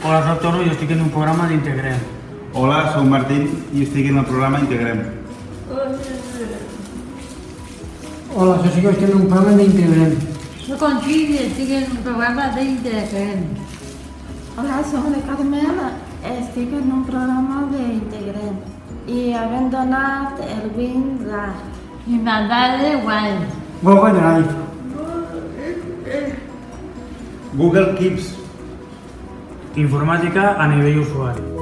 Hola, soc Toro i estic en un programa d'Integrem. Hola, soc Martín i estic en el programa Integrem. Hola, soy Sergio, estoy en un programa de Integrem. Soy Conchita y estoy en un programa de Integrem. Hola, soy Carmela, estoy en un programa de Integrem y abandonat el WinRAR. Y mandar igual. Google Drive. Google Keeps. Informàtica a nivell usuari.